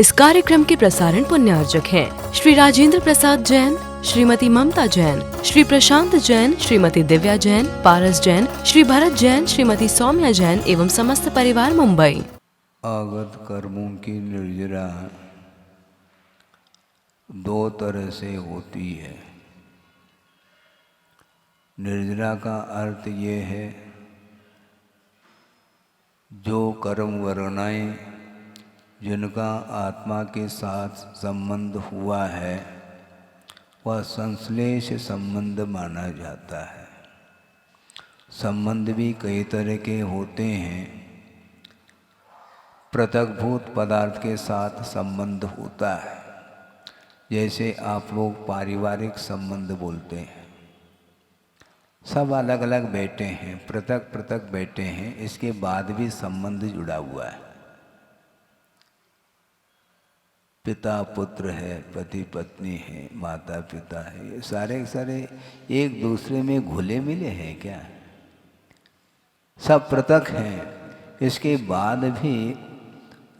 इस कार्यक्रम के प्रसारण पुण्यार्जक हैं श्री राजेंद्र प्रसाद जैन, श्रीमती ममता जैन, श्री प्रशांत जैन, श्रीमती दिव्या जैन, पारस जैन, श्री भरत जैन, श्रीमती सौम्या जैन एवं समस्त परिवार मुंबई। आगत कर्मों की निर्जरा दो तरह से होती है। निर्जरा का अर्थ ये है जो कर्म वर्णाएं जिनका आत्मा के साथ संबंध हुआ है वह संश्लेष संबंध माना जाता है। संबंध भी कई तरह के होते हैं। पृथकभूत पदार्थ के साथ संबंध होता है, जैसे आप लोग पारिवारिक संबंध बोलते हैं। सब अलग अलग बैठे हैं, पृथक पृथक बैठे हैं, इसके बाद भी संबंध जुड़ा हुआ है। पिता पुत्र है, पति पत्नी है, माता पिता है, ये सारे के सारे एक दूसरे में घुले मिले हैं क्या? सब पृथक हैं, इसके बाद भी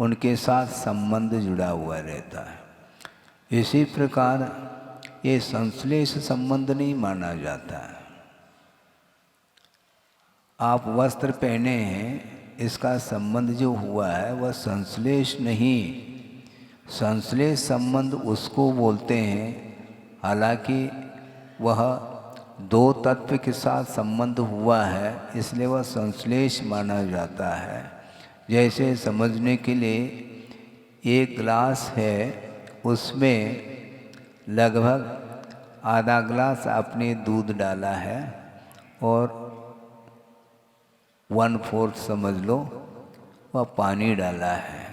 उनके साथ संबंध जुड़ा हुआ रहता है। इसी प्रकार ये संश्लेष संबंध नहीं माना जाता है। आप वस्त्र पहने हैं, इसका संबंध जो हुआ है वह संश्लेष नहीं, संश्लेष संबंध उसको बोलते हैं। हालांकि वह दो तत्व के साथ संबंध हुआ है, इसलिए वह संश्लेष माना जाता है। जैसे समझने के लिए एक गिलास है, उसमें लगभग आधा गिलास आपने दूध डाला है और 1/4 समझ लो वह पानी डाला है,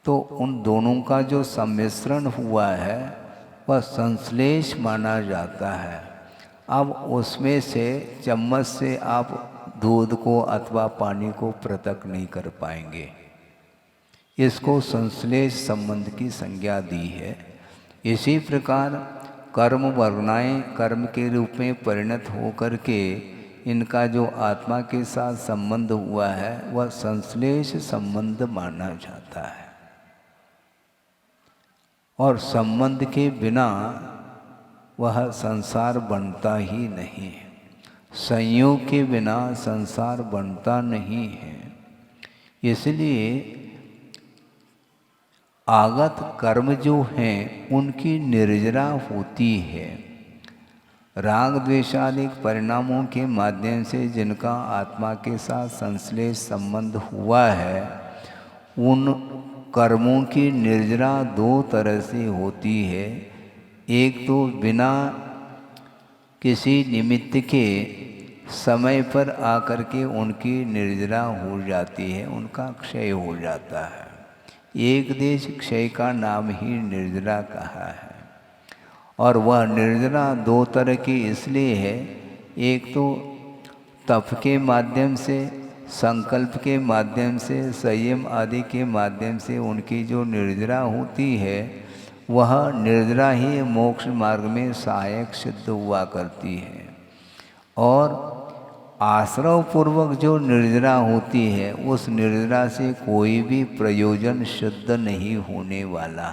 तो उन दोनों का जो सम्मिश्रण हुआ है वह संश्लेष माना जाता है। अब उसमें से चम्मच से आप दूध को अथवा पानी को पृथक नहीं कर पाएंगे। इसको संश्लेष संबंध की संज्ञा दी है। इसी प्रकार कर्म वर्णाएं कर्म के रूप में परिणत होकर के इनका जो आत्मा के साथ संबंध हुआ है वह संश्लेष संबंध माना जाता है। और संबंध के बिना वह संसार बनता ही नहीं है। संयोग के बिना संसार बनता नहीं है। इसलिए आगत कर्म जो हैं उनकी निर्जरा होती है। राग द्वेषादिक परिणामों के माध्यम से जिनका आत्मा के साथ संश्लेष संबंध हुआ है उन कर्मों की निर्जरा दो तरह से होती है। एक तो बिना किसी निमित्त के समय पर आकर के उनकी निर्जरा हो जाती है, उनका क्षय हो जाता है। एक देश क्षय का नाम ही निर्जरा कहा है। और वह निर्जरा दो तरह की इसलिए है, एक तो तप के माध्यम से, संकल्प के माध्यम से, संयम आदि के माध्यम से उनकी जो निर्जरा होती है वह निर्जरा ही मोक्ष मार्ग में सहायक सिद्ध हुआ करती है। और आश्रव पूर्वक जो निर्जरा होती है उस निर्जरा से कोई भी प्रयोजन सिद्ध नहीं होने वाला,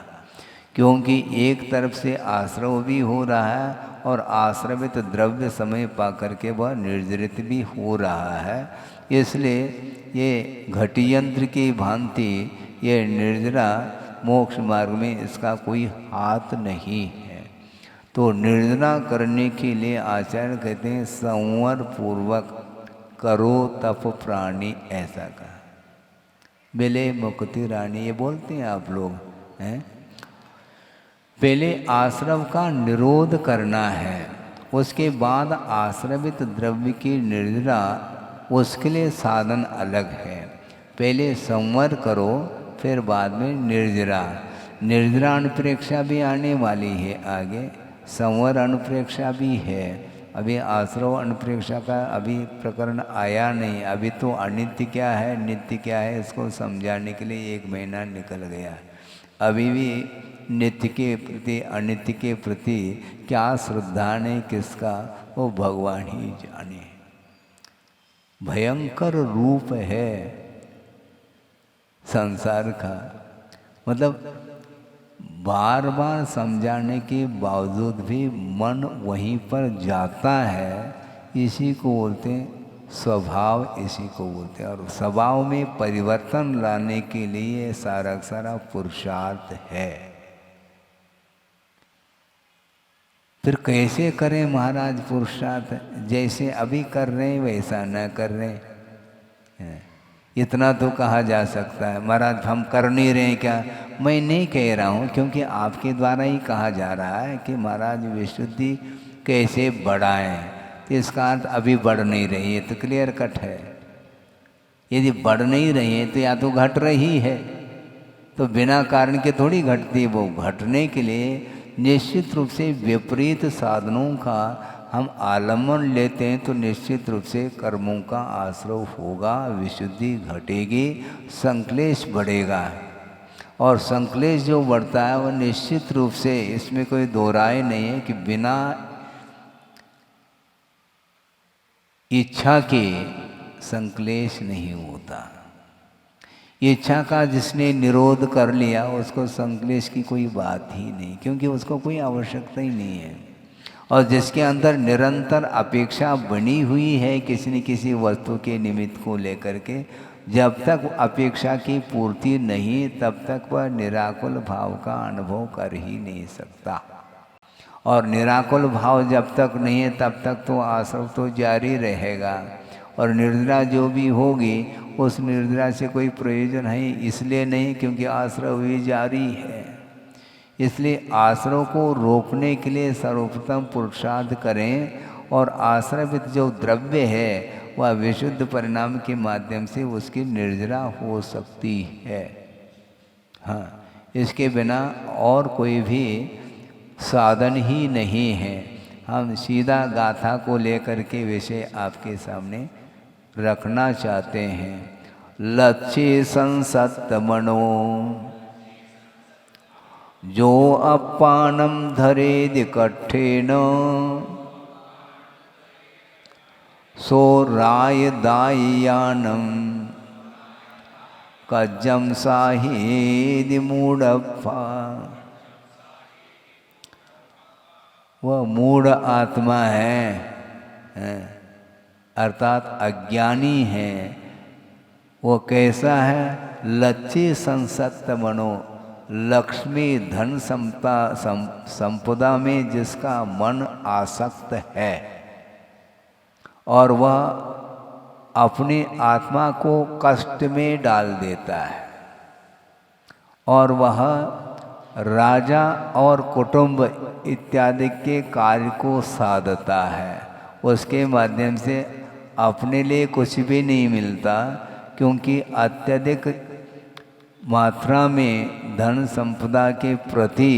क्योंकि एक तरफ से आश्रव भी हो रहा है और आश्रवित द्रव्य समय पा करके वह निर्जरित भी हो रहा है। इसलिए ये घटियंत्र की भांति ये निर्जरा मोक्ष मार्ग में इसका कोई हाथ नहीं है। तो निर्जरा करने के लिए आचार्य कहते हैं संवर पूर्वक करो तप प्राणी, ऐसा कहा। मिले मुक्ति रानी, ये बोलते हैं आप लोग हैं। पहले आश्रव का निरोध करना है, उसके बाद आश्रवित द्रव्य की निर्जरा, उसके लिए साधन अलग है। पहले संवर करो फिर बाद में निर्जरा। निर्जरा अनुप्रेक्षा भी आने वाली है आगे, संवर अनुप्रेक्षा भी है। अभी आश्रव अनुप्रेक्षा का अभी प्रकरण आया नहीं। अभी तो अनित्य क्या है नित्य क्या है इसको समझाने के लिए 1 महीना निकल गया। अभी भी नित्य के प्रति अनित्य के प्रति क्या श्रद्धा नहीं किसका, वो भगवान ही जाने। भयंकर रूप है संसार का। मतलब बार बार समझाने के बावजूद भी मन वहीं पर जाता है। इसी को बोलते हैं स्वभाव, इसी को बोलते हैं। और स्वभाव में परिवर्तन लाने के लिए सारा का सारा पुरुषार्थ है। फिर कैसे करें महाराज पुरुषार्थ? जैसे अभी कर रहे हैं वैसा न कर रहे हैं। इतना तो कहा जा सकता है महाराज हम कर नहीं रहे हैं क्या? मैं नहीं कह रहा हूँ, क्योंकि आपके द्वारा ही कहा जा रहा है कि महाराज विशुद्धि कैसे बढ़ाएं। तो इसका अर्थ अभी बढ़ नहीं रही है, तो क्लियर कट है। यदि बढ़ नहीं रही है तो या तो घट रही है, तो बिना कारण के थोड़ी घटती। वो घटने के लिए निश्चित रूप से विपरीत साधनों का हम आलम्बन लेते हैं, तो निश्चित रूप से कर्मों का आश्रय होगा, विशुद्धि घटेगी, संक्लेश बढ़ेगा। और संक्लेश जो बढ़ता है वो निश्चित रूप से, इसमें कोई दो राय नहीं है कि बिना इच्छा के संक्लेश नहीं होता। इच्छा का जिसने निरोध कर लिया उसको संक्लेश की कोई बात ही नहीं, क्योंकि उसको कोई आवश्यकता ही नहीं है। और जिसके अंदर निरंतर अपेक्षा बनी हुई है किसी न किसी वस्तु के निमित्त को लेकर के, जब तक अपेक्षा की पूर्ति नहीं तब तक वह निराकुल भाव का अनुभव कर ही नहीं सकता। और निराकुल भाव जब तक नहीं है तब तक तो आश्रव तो जारी रहेगा। और निर्जरा जो भी होगी उस निर्जरा से कोई प्रयोजन है इसलिए नहीं क्योंकि आश्रव भी जारी है। इसलिए आश्रव को रोकने के लिए सर्वप्रथम पुरुषार्थ करें, और आश्रवित जो द्रव्य है वह विशुद्ध परिणाम के माध्यम से उसकी निर्जरा हो सकती है। हाँ, इसके बिना और कोई भी साधन ही नहीं है। हम सीधा गाथा को लेकर के विषय आपके सामने रखना चाहते हैं। लक्ष्य संसत मनो जो अपानम धरेद कट्ठेन सो राय दायानम कज्जम साहिद मूढ़प्पा। वह मूढ़ आत्मा है, अर्थात अज्ञानी है। वो कैसा है? लक्ष्य संसत मनो, लक्ष्मी धन संपदा में जिसका मन आसक्त है और वह अपनी आत्मा को कष्ट में डाल देता है, और वह राजा और कुटुंब इत्यादि के कार्य को साधता है, उसके माध्यम से अपने लिए कुछ भी नहीं मिलता, क्योंकि अत्यधिक मात्रा में धन संपदा के प्रति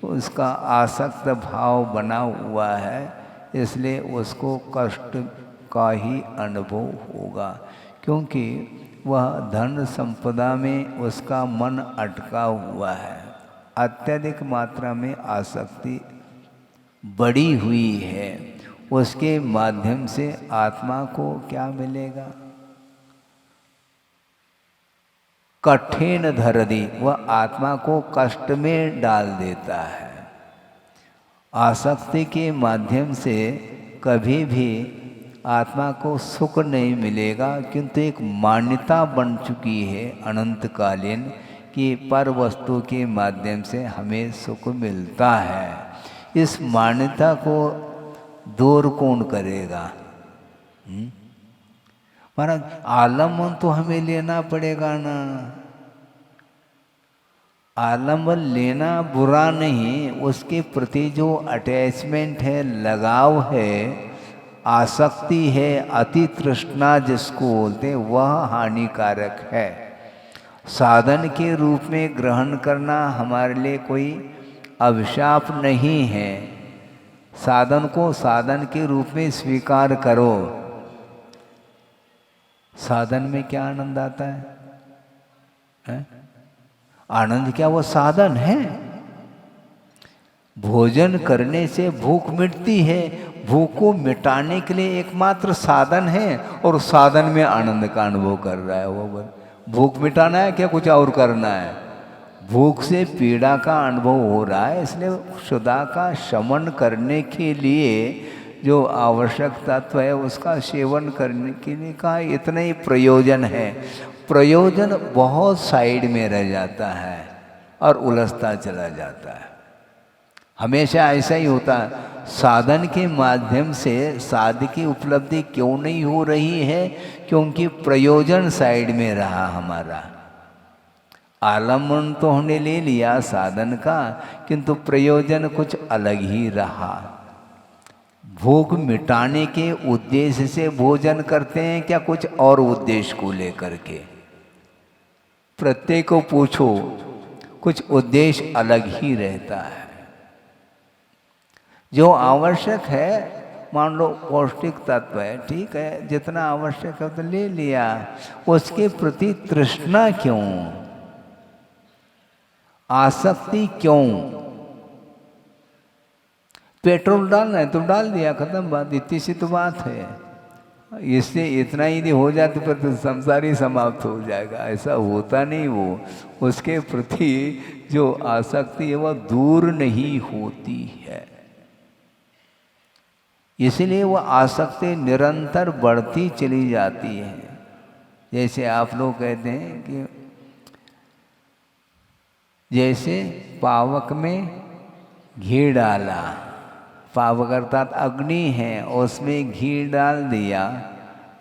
उसका आसक्त भाव बना हुआ है। इसलिए उसको कष्ट का ही अनुभव होगा, क्योंकि वह धन संपदा में उसका मन अटका हुआ है, अत्यधिक मात्रा में आसक्ति बढ़ी हुई है। उसके माध्यम से आत्मा को क्या मिलेगा? कठिन धरदी, वह आत्मा को कष्ट में डाल देता है। आसक्ति के माध्यम से कभी भी आत्मा को सुख नहीं मिलेगा, किंतु एक मान्यता बन चुकी है अनंतकालीन कि पर वस्तु के माध्यम से हमें सुख मिलता है। इस मान्यता को दूर कौन करेगा? महाराज आलम्बन तो हमें लेना पड़ेगा ना। आलम्बन लेना बुरा नहीं, उसके प्रति जो अटैचमेंट है, लगाव है, आसक्ति है, अति तृष्णा जिसको बोलते हैं, वह हानिकारक है। साधन के रूप में ग्रहण करना हमारे लिए कोई अभिशाप नहीं है। साधन को साधन के रूप में स्वीकार करो। साधन में क्या आनंद आता है? आनंद क्या वो साधन है? भोजन करने से भूख मिटती है, भूख को मिटाने के लिए एकमात्र साधन है, और साधन में आनंद का अनुभव कर रहा है वो। भूख मिटाना है क्या कुछ और करना है? भूख से पीड़ा का अनुभव हो रहा है, इसलिए क्षुधा का शमन करने के लिए जो आवश्यक तत्व है उसका सेवन करने के लिए का इतना ही प्रयोजन है। प्रयोजन बहुत साइड में रह जाता है और उलझता चला जाता है। हमेशा ऐसा ही होता है। साधन के माध्यम से साध की उपलब्धि क्यों नहीं हो रही है? क्योंकि प्रयोजन साइड में रहा हमारा। आलम्बन तो हमने ले लिया साधन का, किंतु प्रयोजन कुछ अलग ही रहा। भूख मिटाने के उद्देश्य से भोजन करते हैं क्या कुछ और उद्देश्य को लेकर के? प्रत्येक को पूछो, कुछ उद्देश्य अलग ही रहता है। जो आवश्यक है, मान लो पौष्टिक तत्व है, ठीक है, जितना आवश्यक है तो ले लिया। उसके प्रति तृष्णा क्यों, आसक्ति क्यों? पेट्रोल डालना है तो डाल दिया, खत्म बात, इतनी सी तो बात है। इससे इतना ही नहीं हो जाए तो फिर तो संसार ही समाप्त हो जाएगा। ऐसा होता नहीं। वो उसके प्रति जो आसक्ति है वह दूर नहीं होती है, इसलिए वह आसक्ति निरंतर बढ़ती चली जाती है। जैसे आप लोग कहते हैं कि जैसे पावक में घी डाला, पावक अर्थात अग्नि है, उसमें घी डाल दिया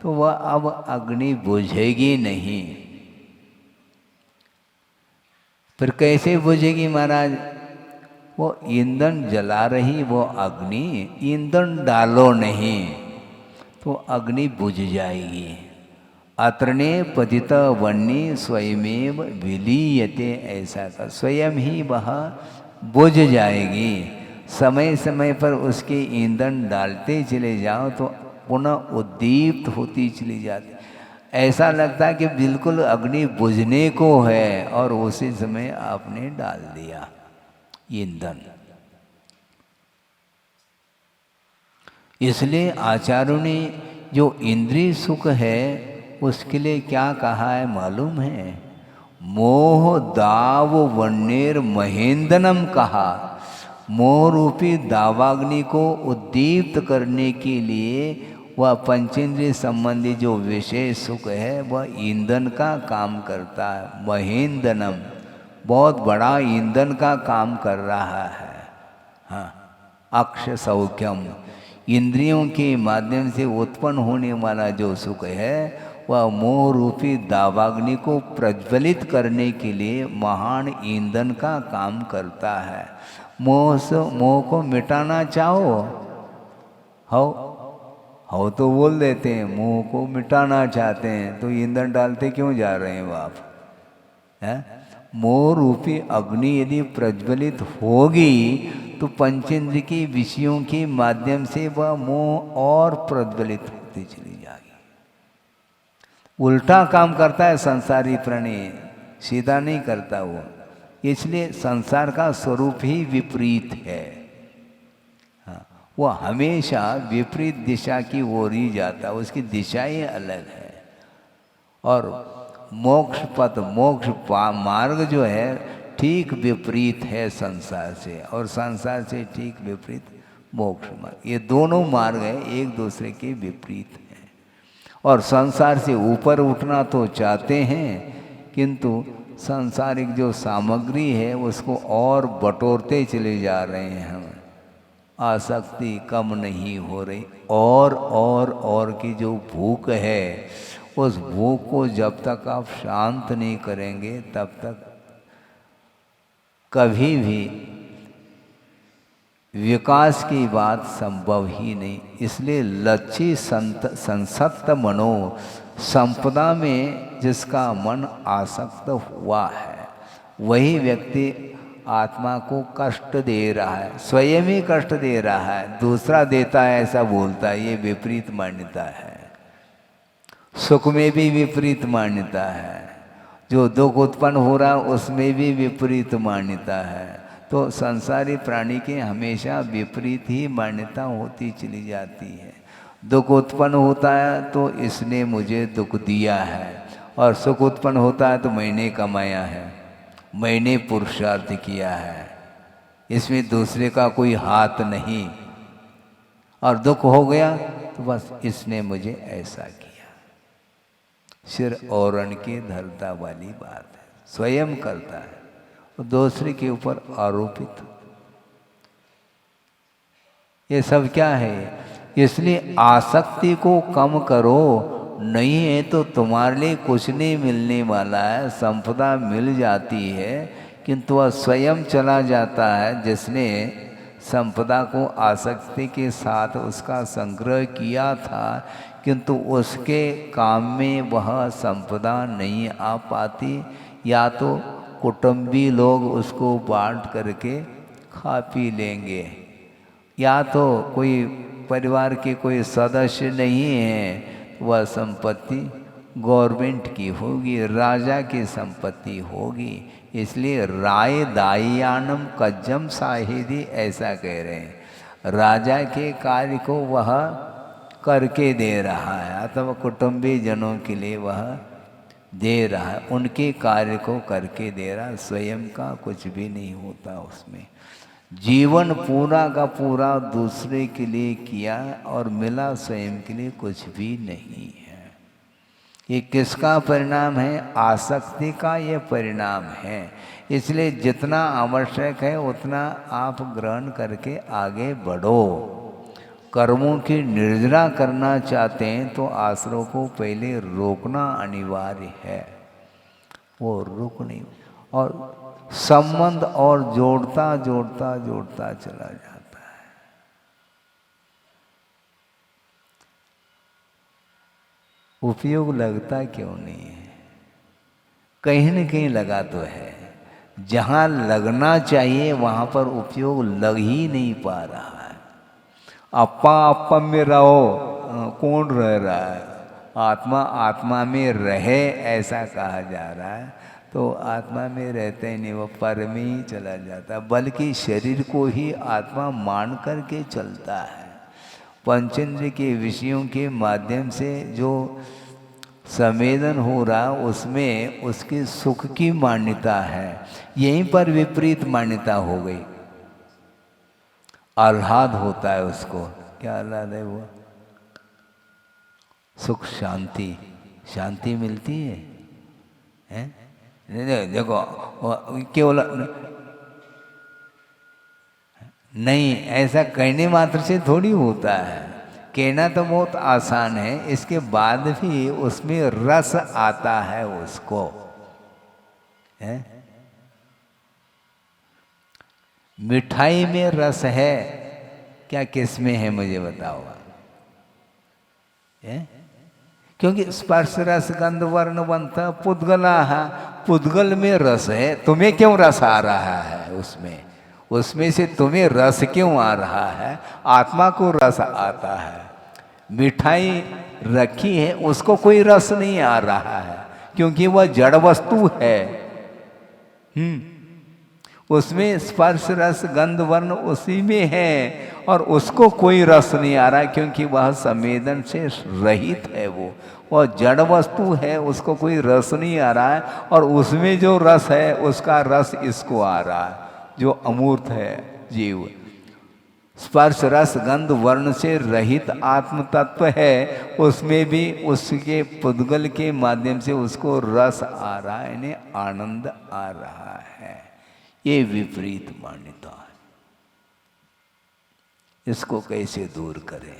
तो वह अब अग्नि बुझेगी नहीं। फिर कैसे बुझेगी महाराज? वो ईंधन जला रही वो अग्नि, ईंधन डालो नहीं तो अग्नि बुझ जाएगी। अत्रणे पतित वन्नी स्वयमेव विलीयते, ऐसा का स्वयं ही वह बुझ जाएगी। समय समय पर उसके ईंधन डालते चले जाओ तो पुनः उद्दीप्त होती चली जाती। ऐसा लगता है कि बिल्कुल अग्नि बुझने को है और उसी समय आपने डाल दिया ईंधन। इसलिए आचार्यों ने जो इंद्रिय सुख है उसके लिए क्या कहा है मालूम है? मोह दाव वन्नेर महेंद्रनम कहा। मोह रूपी दावाग्नि को उद्दीप्त करने के लिए वह पंचेंद्रिय संबंधी जो विशेष सुख है वह ईंधन का काम करता है। महेंद्रनम, बहुत बड़ा ईंधन का काम कर रहा है। हाँ, अक्ष सौख्यम, इंद्रियों के माध्यम से उत्पन्न होने वाला जो सुख है वह मोह रूपी दावाग्नि को प्रज्वलित करने के लिए महान ईंधन का काम करता है। मोह को मिटाना चाहो, हो तो बोल देते हैं मोह को मिटाना चाहते हैं, तो ईंधन डालते क्यों जा रहे हैं आप? है मोह रूपी अग्नि यदि प्रज्वलित होगी तो पंचेंद्र के विषयों के माध्यम से वह मोह और प्रज्वलित होती चली जाएगी। उल्टा काम करता है संसारी प्राणी, सीधा नहीं करता वो। इसलिए संसार का स्वरूप ही विपरीत है। हाँ, वो हमेशा विपरीत दिशा की ओर ही जाता है, उसकी दिशा ही अलग है। और मोक्ष पथ, मोक्ष मार्ग जो है ठीक विपरीत है संसार से, और संसार से ठीक विपरीत मोक्ष मार्ग। ये दोनों मार्ग है एक दूसरे के विपरीत हैं। और संसार से ऊपर उठना तो चाहते हैं, किंतु सांसारिक जो सामग्री है उसको और बटोरते चले जा रहे हैं हम। आसक्ति कम नहीं हो रही, और की जो भूख है, उस भूख को जब तक आप शांत नहीं करेंगे तब तक कभी भी विकास की बात संभव ही नहीं। इसलिए लच्छी संसक्त मनो, संपदा में जिसका मन आसक्त हुआ है वही व्यक्ति आत्मा को कष्ट दे रहा है, स्वयं ही कष्ट दे रहा है, दूसरा देता है ऐसा बोलता है। ये विपरीत मान्यता है। सुख में भी विपरीत मान्यता है, जो दुख उत्पन्न हो रहा है उसमें भी विपरीत मान्यता है। तो संसारी प्राणी के हमेशा विपरीत ही मान्यता होती चली जाती है। दुख उत्पन्न होता है तो इसने मुझे दुख दिया है, और सुख उत्पन्न होता है तो मैंने कमाया है। मैंने पुरुषार्थ किया है, इसमें दूसरे का कोई हाथ नहीं, और दुख हो गया तो बस इसने मुझे ऐसा किया। सिर औरन के धरता वाली बात है, स्वयं करता है और दूसरे के ऊपर आरोपित। ये सब क्या है? इसलिए आसक्ति को कम करो, नहीं है तो तुम्हारे लिए कुछ नहीं मिलने वाला है। संपदा मिल जाती है किंतु वह स्वयं चला जाता है। जिसने संपदा को आसक्ति के साथ उसका संग्रह किया था, किंतु उसके काम में वह संपदा नहीं आ पाती, या तो कुटुंबी लोग उसको बांट करके खा पी लेंगे, या तो कोई परिवार के कोई सदस्य नहीं है, वह संपत्ति गवर्नमेंट की होगी, राजा की संपत्ति होगी। इसलिए राय दायानम कज्जम साहिदी ऐसा कह रहे हैं, राजा के कार्य को वह करके दे रहा है, अथवा कुटुंबी जनों के लिए वह दे रहा है, उनके कार्य को करके दे रहा है, स्वयं का कुछ भी नहीं होता उसमें। जीवन पूरा का पूरा दूसरे के लिए किया और मिला स्वयं के लिए कुछ भी नहीं है। ये किसका परिणाम है? आसक्ति का ये परिणाम है। इसलिए जितना आवश्यक है उतना आप ग्रहण करके आगे बढ़ो। कर्मों की निर्जरा करना चाहते हैं तो आश्रय को पहले रोकना अनिवार्य है, वो रुक नहीं, और संबंध और जोड़ता जोड़ता जोड़ता चला जाता है। उपयोग लगता क्यों नहीं है? कहीं न कहीं लगा तो है, जहाँ लगना चाहिए वहाँ पर उपयोग लग ही नहीं पा रहा है। अप्पा अप्पा में रहो, कौन रह रहा है? आत्मा आत्मा में रहे ऐसा कहा जा रहा है, तो आत्मा में रहते ही नहीं, वो पर में ही चला जाता है, बल्कि शरीर को ही आत्मा मान कर के चलता है। पंचेंद्र के विषयों के माध्यम से जो संवेदन हो रहा उसमें उसके सुख की मान्यता है, यहीं पर विपरीत मान्यता हो गई। आह्लाद होता है उसको, क्या आह्लाद है? वो सुख शांति, शांति मिलती है, हैं? देखो केवल नहीं, ऐसा कहने मात्र से थोड़ी होता है। कहना तो बहुत आसान है, इसके बाद भी उसमें रस आता है उसको, है? मिठाई में रस है क्या? किसमें है मुझे बताओ, है? क्योंकि स्पर्श रस गंध वर्ण बनता पुद्गला है, पुद्गल में रस है। तुम्हें क्यों रस आ रहा है उसमें? उसमें से तुम्हें रस क्यों आ रहा है? आत्मा को रस आता है। मिठाई रखी है, उसको कोई रस नहीं आ रहा है, क्योंकि वह जड़ वस्तु है। उसमें स्पर्श रस गंध वर्ण उसी में है, और उसको कोई रस नहीं आ रहा है, क्योंकि वह संवेदन से रहित है। वो जड़ वस्तु है, उसको कोई रस नहीं आ रहा है, और उसमें जो रस है उसका रस इसको आ रहा है, जो अमूर्त है जीव। स्पर्श रस गंध वर्ण से रहित आत्म तत्व है, उसमें भी उसके पुद्गल के माध्यम से उसको रस आ रहा है, यानी आनंद आ रहा है। ये विपरीत मान्यता है, इसको कैसे दूर करें?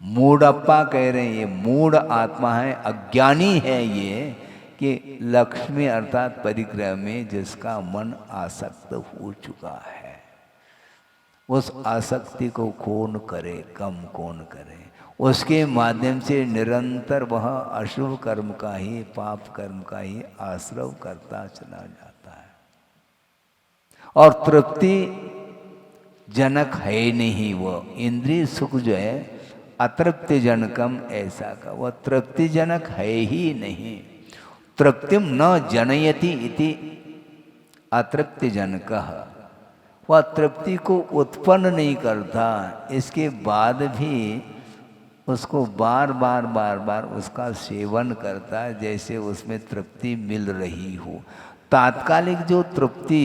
मूढ़प्पा कह रहे हैं, ये मूढ़ आत्मा है, अज्ञानी है ये, कि लक्ष्मी अर्थात परिग्रह में जिसका मन आसक्त हो चुका है, उस आसक्ति को कौन करे, कम कौन करे? उसके माध्यम से निरंतर वह अशुभ कर्म का ही, पाप कर्म का ही आश्रय करता चला जाता है, और तृप्ति जनक है नहीं। वो इंद्रिय सुख जो है अतृप्ति जनकम, ऐसा का वह तृप्ति जनक है ही नहीं। तृप्तिम न जनयति इति अतृप्ति जनकः, वह तृप्ति को उत्पन्न नहीं करता, इसके बाद भी उसको बार बार उसका सेवन करता है, जैसे उसमें तृप्ति मिल रही हो। तात्कालिक जो तृप्ति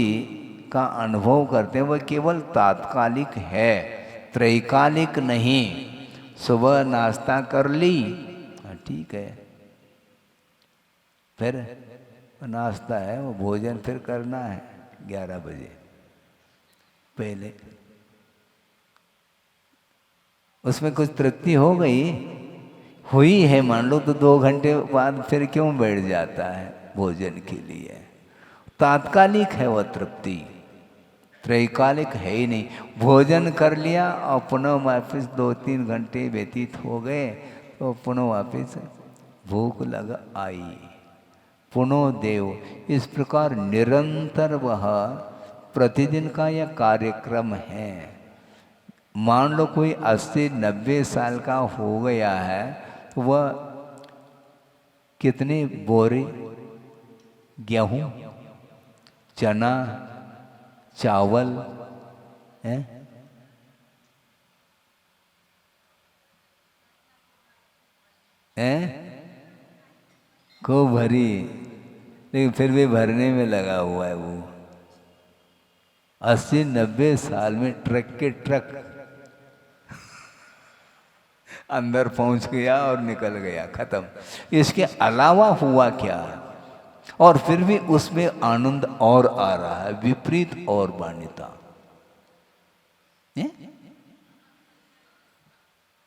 का अनुभव करते हैं वह केवल तात्कालिक है, त्रैकालिक नहीं। सुबह नाश्ता कर ली, ठीक है, फिर नाश्ता है वो भोजन फिर करना है 11 बजे पहले, उसमें कुछ तृप्ति हो गई, हुई है मान लो, तो 2 घंटे बाद फिर क्यों बैठ जाता है भोजन के लिए? तात्कालिक है वह तृप्ति, त्रैकालिक है ही नहीं। भोजन कर लिया और पुनः वापिस 2-3 घंटे व्यतीत हो गए तो पुनः वापिस भूख लग आई, पुनः देव। इस प्रकार निरंतर वह प्रतिदिन का यह कार्यक्रम है। मान लो कोई 80-90 साल का हो गया है तो वह कितने बोरे गेहूं, चना, चावल है खूब भरी, लेकिन फिर भी भरने में लगा हुआ है वो। 80-90 साल में ट्रक के ट्रक अंदर पहुंच गया और निकल गया, खत्म। इसके अलावा हुआ क्या? और फिर भी उसमें आनंद और आ रहा है, विपरीत और मान्यता।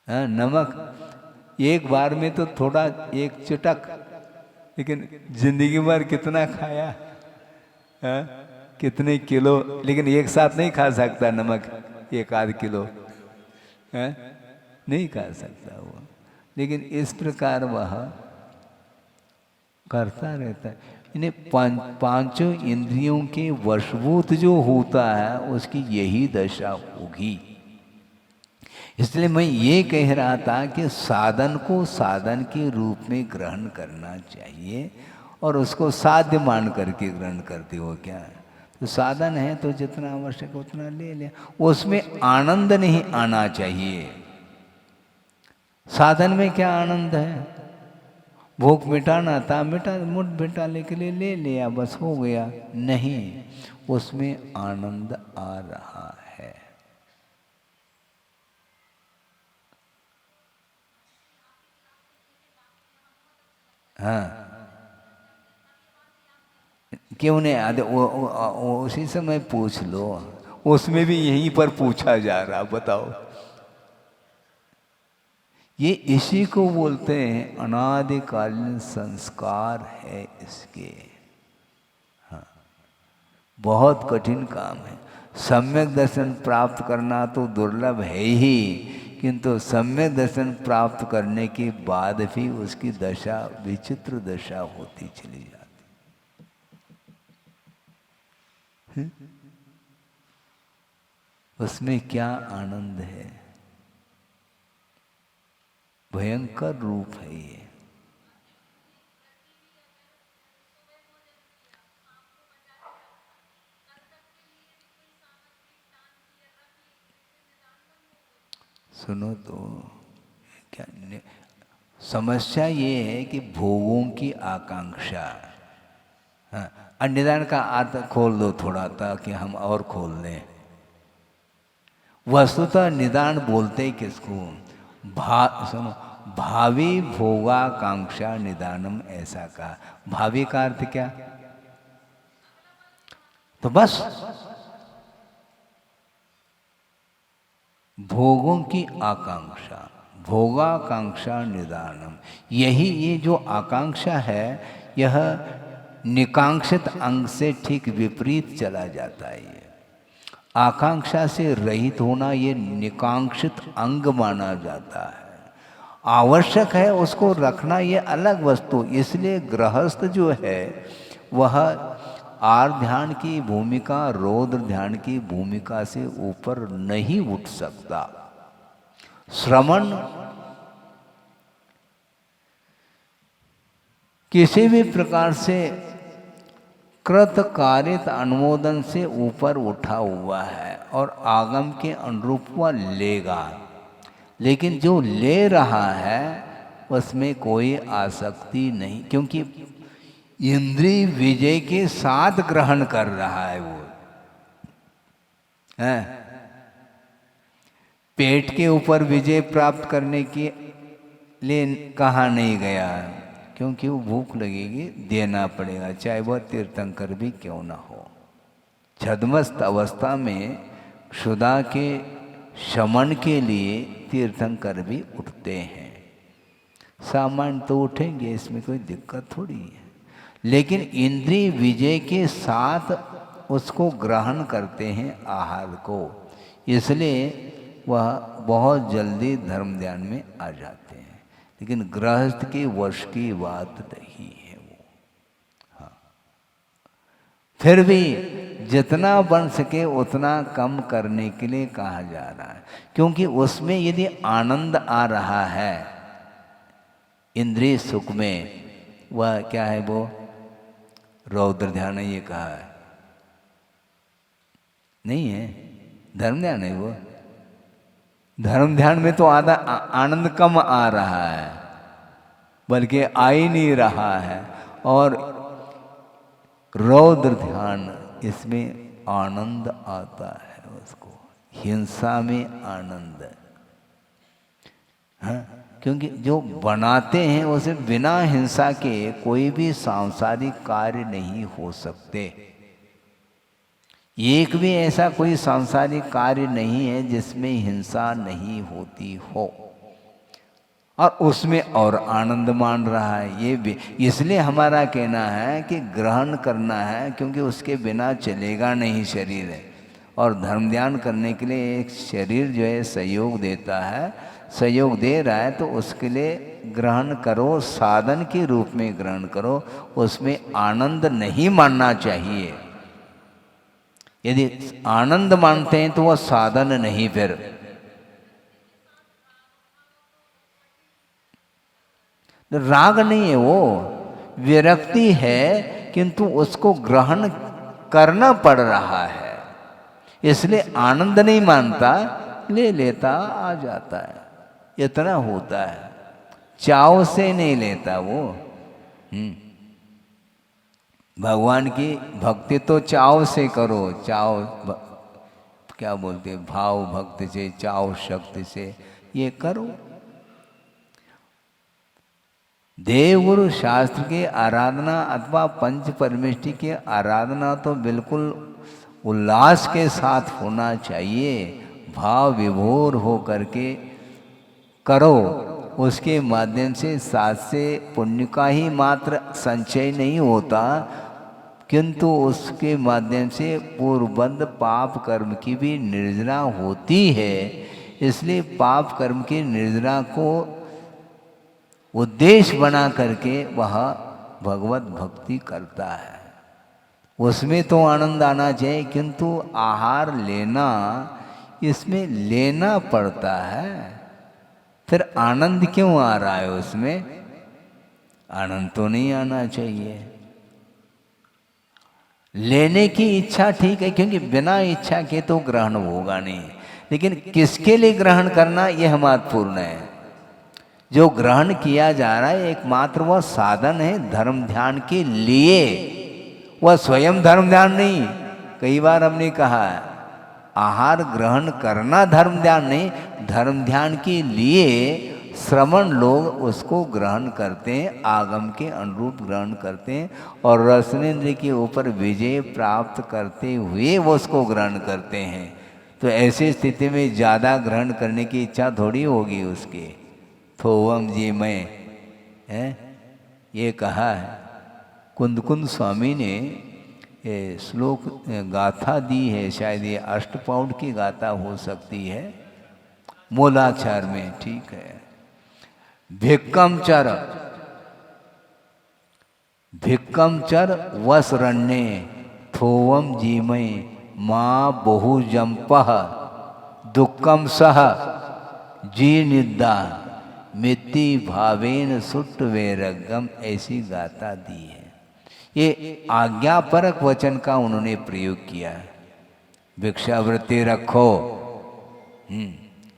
नमक एक बार में तो थोड़ा एक चुटक, लेकिन जिंदगी भर कितना खाया, कितने किलो, लेकिन एक साथ नहीं खा सकता नमक, 1-8 किलो नहीं खा सकता वो। लेकिन इस प्रकार वह करता रहता है। इन्हें पांचों इंद्रियों के वशभूत जो होता है उसकी यही दशा होगी। इसलिए मैं ये कह रहा था कि साधन को साधन के रूप में ग्रहण करना चाहिए और उसको साध्य मान करके ग्रहण करते हो क्या? तो साधन है तो जितना आवश्यक उतना ले लिया, उसमें आनंद नहीं आना चाहिए। साधन में क्या आनंद है? भूख मिटाना था, मुठ मिटाने के लिए ले लिया, बस हो गया। नहीं, उसमें आनंद आ रहा है। हाँ, क्यों नहीं आते? उसी समय पूछ लो, उसमें भी यहीं पर पूछा जा रहा। बताओ, ये इसी को बोलते हैं अनादिकालीन संस्कार है इसके। हाँ, बहुत कठिन काम है। सम्यक दर्शन प्राप्त करना तो दुर्लभ है ही, किंतु सम्यक दर्शन प्राप्त करने के बाद भी उसकी दशा विचित्र दशा होती चली जाती। उसमें क्या आनंद है, भयंकर रूप है ये। सुनो तो क्या समस्या ये है कि भोगों की आकांक्षा। हाँ, निदान का अर्थ खोल दो थोड़ा ताकि हम और खोल लें। वस्तुतः निदान बोलते किसको? सुनो, भावी भोगाकांक्षा निदानम ऐसा कहा। भावी का अर्थ क्या? तो बस भोगों की आकांक्षा, भोगाकांक्षा निदानम, यही ये जो आकांक्षा है यह निकांक्षित अंग से ठीक विपरीत चला जाता है। ये आकांक्षा से रहित होना ये निकांक्षित अंग माना जाता है। आवश्यक है उसको रखना ये अलग वस्तु। इसलिए गृहस्थ जो है वह आर ध्यान की भूमिका, रौद्र ध्यान की भूमिका से ऊपर नहीं उठ सकता। श्रवण किसी भी प्रकार से कृत कारित अनुमोदन से ऊपर उठा हुआ है और आगम के अनुरूप वह लेगा, लेकिन जो ले रहा है उसमें कोई आसक्ति नहीं, क्योंकि इंद्रिय विजय के साथ ग्रहण कर रहा है वो है। पेट के ऊपर विजय प्राप्त करने के लिए कहा नहीं गया, क्योंकि वो भूख लगेगी, देना पड़ेगा, चाहे वह तीर्थंकर भी क्यों ना हो। छद्मस्त अवस्था में क्षुधा के शमन के लिए तीर्थंकर भी उठते हैं। सामान्य तो उठेंगे, इसमें कोई दिक्कत थोड़ी है, लेकिन इंद्रिय विजय के साथ उसको ग्रहण करते हैं आहार को, इसलिए वह बहुत जल्दी धर्म ध्यान में आ जाते हैं। लेकिन गृहस्थ के वश की बात नहीं है वो। हाँ, फिर भी जितना बन सके उतना कम करने के लिए कहा जा रहा है, क्योंकि उसमें यदि आनंद आ रहा है इंद्रिय सुख में, वह क्या है, वो रौद्र ध्यान है, ये कहा है नहीं है, धर्म ध्यान है वो। धर्म ध्यान में तो आधा आनंद कम आ रहा है, बल्कि आ ही नहीं रहा है, और रौद्र ध्यान इसमें आनंद आता है उसको, हिंसा में आनंद। हाँ, क्योंकि जो बनाते हैं उसे बिना हिंसा के कोई भी सांसारिक कार्य नहीं हो सकते। एक भी ऐसा कोई सांसारिक कार्य नहीं है जिसमें हिंसा नहीं होती हो, और उसमें और आनंद मान रहा है। ये भी इसलिए हमारा कहना है कि ग्रहण करना है, क्योंकि उसके बिना चलेगा नहीं शरीर है, और धर्म ध्यान करने के लिए एक शरीर जो है सहयोग देता है, सहयोग दे रहा है, तो उसके लिए ग्रहण करो, साधन के रूप में ग्रहण करो, उसमें आनंद नहीं मानना चाहिए। यदि आनंद मानते हैं तो वह साधन नहीं, फिर राग नहीं है, वो विरक्ति है, किंतु उसको ग्रहण करना पड़ रहा है, इसलिए आनंद नहीं मानता, ले लेता, आ जाता है, इतना होता है, चाव से नहीं लेता वो। भगवान की भक्ति तो चाव से करो, चाव क्या बोलते, भाव भक्ति से, चाव शक्ति से ये करो। देवगुरु शास्त्र के आराधना अथवा पंच परमेष्टि के आराधना तो बिल्कुल उल्लास के साथ होना चाहिए, भाव विभोर हो करके करो। उसके माध्यम से साथ से पुण्य का ही मात्र संचय नहीं होता, किंतु उसके माध्यम से पूर्वबद्ध पाप कर्म की भी निर्जना होती है। इसलिए पाप कर्म की निर्जना को उद्देश्य बना करके वह भगवत भक्ति करता है, उसमें तो आनंद आना चाहिए, किंतु आहार लेना, इसमें लेना पड़ता है, फिर आनंद क्यों आ रहा है उसमें? आनंद तो नहीं आना चाहिए। लेने की इच्छा ठीक है, क्योंकि बिना इच्छा के तो ग्रहण होगा नहीं, लेकिन किसके लिए ग्रहण करना यह महत्वपूर्ण है। जो ग्रहण किया जा रहा है एकमात्र वह साधन है धर्म ध्यान के लिए, वह स्वयं धर्म ध्यान नहीं। कई बार हमने कहा है आहार ग्रहण करना धर्म ध्यान नहीं, धर्म ध्यान के लिए श्रवण लोग उसको ग्रहण करते हैं, आगम के अनुरूप ग्रहण करते हैं, और रसनेन्द्र के ऊपर विजय प्राप्त करते हुए वो उसको ग्रहण करते हैं। तो ऐसी स्थिति में ज़्यादा ग्रहण करने की इच्छा थोड़ी होगी उसकी। थोवम जी मैं है ये कहा है। कुंद स्वामी ने ये श्लोक गाथा दी है, शायद ये अष्टपौड की गाथा हो सकती है, मूलाक्षर में, ठीक है। भिक्कम चर वसरण्ये थोवम जीमय माँ बहुजंपः दुक्कम सह जी निद्दा मित्ति भावेन सुट्ट वैरगम, ऐसी गाथा दी है। ये आज्ञापरक वचन का उन्होंने प्रयोग किया है। भिक्षावृत्ति रखो,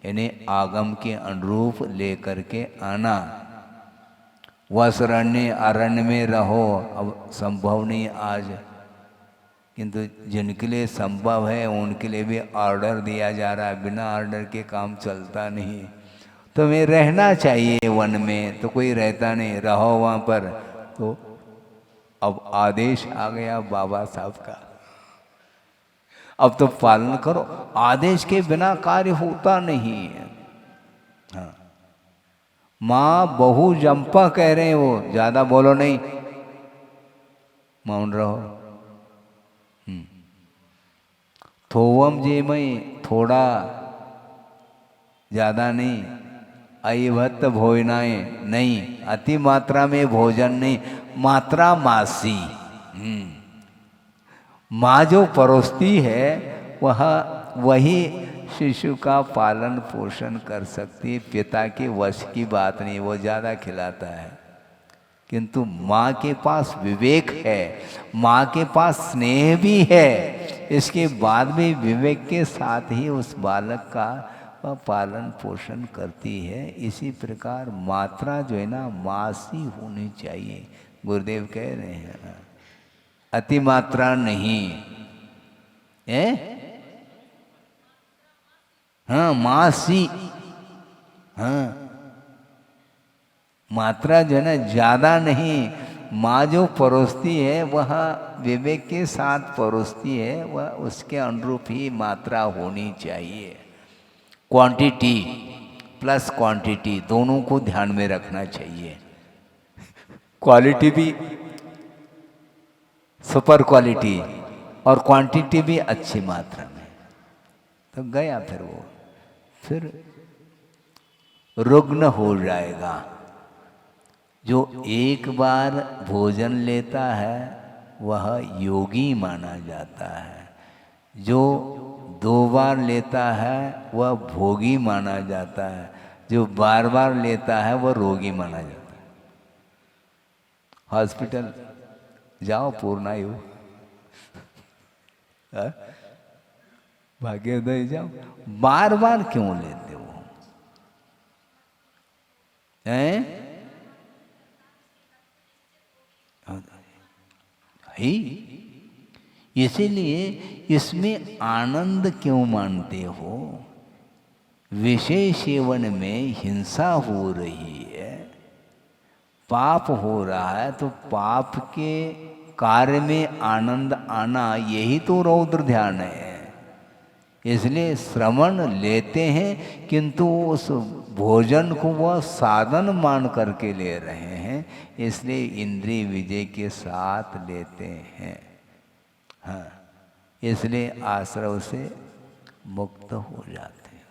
इन्हें आगम के अनुरूप लेकर के आना, वसरण्य अरण्य में रहो, अब संभव नहीं आज, किंतु जिनके लिए संभव है उनके लिए भी ऑर्डर दिया जा रहा है। बिना ऑर्डर के काम चलता नहीं। तुम्हें रहना चाहिए वन में, तो कोई रहता नहीं, रहो वहाँ पर। तो अब आदेश आ गया बाबा साहब का, अब तो पालन करो। आदेश के बिना कार्य होता नहीं है। हाँ, माँ बहु जंपा कह रहे हैं, वो ज्यादा बोलो नहीं, मौन रहो। थोवम जे में थोड़ा, ज्यादा नहीं। अयभत्त भोजनाए नहीं, अति मात्रा में भोजन नहीं, मात्रा मासी। माँ जो परोसती है वह वही शिशु का पालन पोषण कर सकती है। पिता के वश की बात नहीं, वो ज़्यादा खिलाता है। किंतु माँ के पास विवेक है, माँ के पास स्नेह भी है, इसके बाद भी विवेक के साथ ही उस बालक का पालन पोषण करती है। इसी प्रकार मात्रा जो है ना मासी होनी चाहिए, गुरुदेव कह रहे हैं, अति मात्रा नहीं है। हाँ, मासी, हाँ, मात्रा जो है ना ज्यादा नहीं। माँ जो परोसती है वह विवेक के साथ परोसती है, वह उसके अनुरूप ही मात्रा होनी चाहिए। क्वांटिटी प्लस क्वांटिटी दोनों को ध्यान में रखना चाहिए। क्वालिटी भी सुपर क्वालिटी और क्वांटिटी भी अच्छी मात्रा में। तो गया फिर वो, फिर रुग्ण हो जाएगा। जो एक बार भोजन लेता है वह योगी माना जाता है, जो 2 बार लेता है वह भोगी माना जाता है, जो बार बार लेता है वह रोगी माना जाता है। हॉस्पिटल जाओ, पूर्णायु, भाग्योदय जाओ, बार बार क्यों लेते हो हैं? ही इसीलिए इसमें आनंद क्यों मानते हो? विषय सेवन में हिंसा हो रही है, पाप हो रहा है, तो पाप के कार्य में आनंद आना यही तो रौद्र ध्यान है। इसलिए श्रवण लेते हैं, किंतु उस भोजन को वह साधन मान करके ले रहे हैं, इसलिए इंद्रिय विजय के साथ लेते हैं। हाँ, इसलिए आश्रव से मुक्त हो जाते हैं।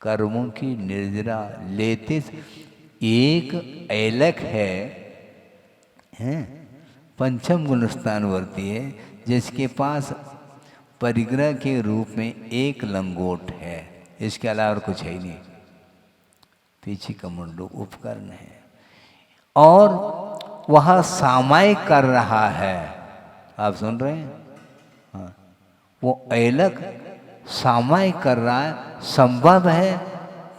कर्मों की निर्जरा लेते। एक ऐलक है, पंचम गुणस्थानवर्ती है, जिसके पास परिग्रह के रूप में एक लंगोट है, इसके अलावा और कुछ है ही नहीं। पीछे कमंडो उपकरण है और वह सामायिक कर रहा है। आप सुन रहे हैं? हाँ, वो ऐलक सामायिक कर रहा है। संभव है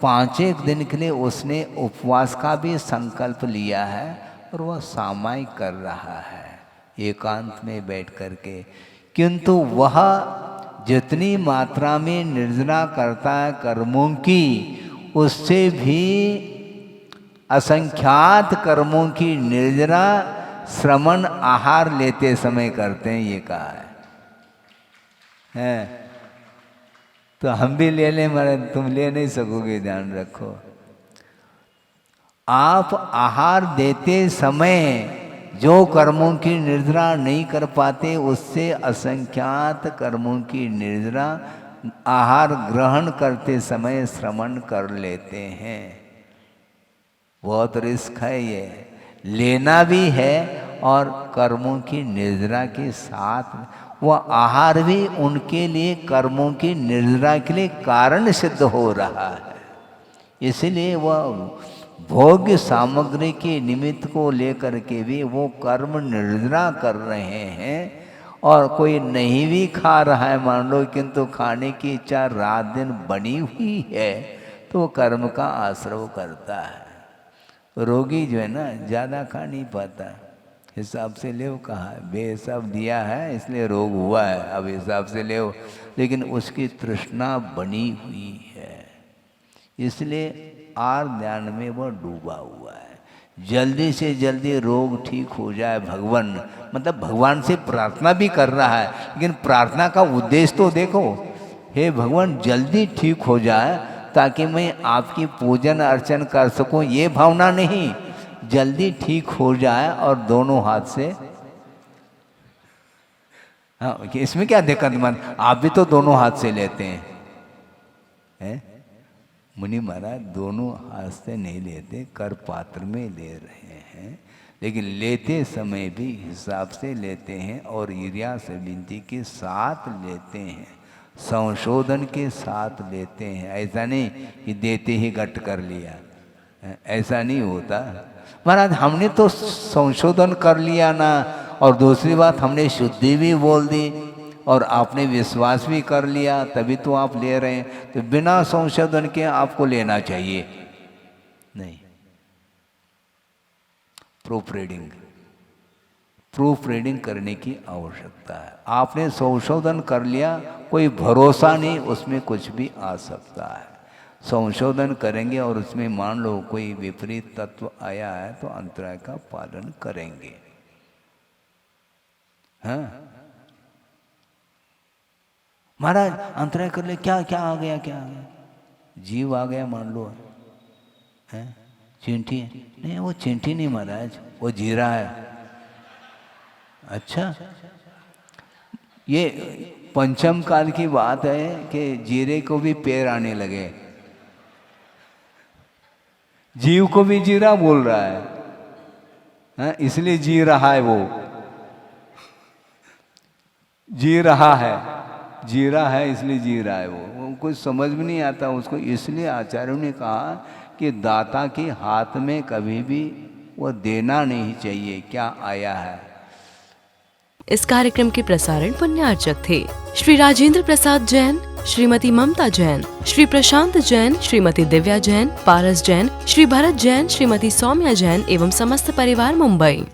5 दिन के लिए उसने उपवास का भी संकल्प लिया है और वह सामायिक कर रहा है एकांत में बैठ करके। किंतु वह जितनी मात्रा में निर्जरा करता है कर्मों की, उससे भी असंख्यात कर्मों की निर्जरा श्रवण आहार लेते समय करते हैं, ये कहा है। तो हम भी ले लें, मगर तुम ले नहीं सकोगे, ध्यान रखो। आप आहार देते समय जो कर्मों की निर्जरा नहीं कर पाते, उससे असंख्यात कर्मों की निर्जरा आहार ग्रहण करते समय श्रवण कर लेते हैं। बहुत रिस्क है ये, लेना भी है और कर्मों की निर्जरा के साथ वह आहार भी उनके लिए कर्मों की निर्जरा के लिए कारण सिद्ध हो रहा है। इसलिए वह भोग्य सामग्री के निमित्त को लेकर के भी वो कर्म निर्जरा कर रहे हैं। और कोई नहीं भी खा रहा है मान लो, किंतु खाने की इच्छा रात दिन बनी हुई है, तो वो कर्म का आश्रव करता है। रोगी जो है ना ज़्यादा खा नहीं पाता, हिसाब से ले कहा है, बेहिसाब दिया है इसलिए रोग हुआ है, अब हिसाब से ले, लेकिन उसकी तृष्णा बनी हुई है, इसलिए आर ध्यान में वह डूबा हुआ है। जल्दी से जल्दी रोग ठीक हो जाए, भगवान मतलब भगवान से प्रार्थना भी कर रहा है, लेकिन प्रार्थना का उद्देश्य तो देखो, हे भगवान जल्दी ठीक हो जाए ताकि मैं आपकी पूजन अर्चन कर सकूं, ये भावना नहीं, जल्दी ठीक हो जाए और दोनों हाथ से। हाँ, इसमें क्या दिक्कत मन, आप भी तो दोनों हाथ से लेते हैं? मुनि महाराज दोनों हाथ से नहीं लेते, कर पात्र में ले रहे हैं, लेकिन लेते समय भी हिसाब से लेते हैं और ईर्ष्या से विनती के साथ लेते हैं, संशोधन के साथ लेते हैं। ऐसा नहीं कि देते ही गट कर लिया, ऐसा नहीं होता। महाराज हमने तो संशोधन कर लिया ना, और दूसरी बात हमने शुद्धि भी बोल दी और आपने विश्वास भी कर लिया, तभी तो आप ले रहे हैं, तो बिना संशोधन के आपको लेना चाहिए नहीं। प्रूफ रीडिंग करने की आवश्यकता है। आपने संशोधन कर लिया, कोई भरोसा नहीं उसमें कुछ भी आ सकता है। संशोधन करेंगे और उसमें मान लो कोई विपरीत तत्व आया है तो अंतराय का पालन करेंगे। हाँ महाराज अंतराय कर ले, क्या क्या आ गया, क्या आ गया, जीव आ गया मान लो, है चींटी नहीं, वो चींटी नहीं महाराज, वो जीरा है। अच्छा, ये पंचम काल की बात है कि जीरे को भी पैर आने लगे, जीव को भी जीरा बोल रहा है, इसलिए जी रहा है, वो जी रहा है, जीरा है इसलिए जी रहा है, वो कुछ समझ में नहीं आता उसको। इसलिए आचार्यों ने कहा कि दाता के हाथ में कभी भी वो देना नहीं चाहिए, क्या आया है। इस कार्यक्रम के प्रसारण पुण्यार्चक थे श्री राजेंद्र प्रसाद जैन, श्रीमती ममता जैन, श्री प्रशांत जैन, श्रीमती दिव्या जैन, पारस जैन, श्री भरत जैन, श्रीमती सौम्या जैन एवं समस्त परिवार मुंबई।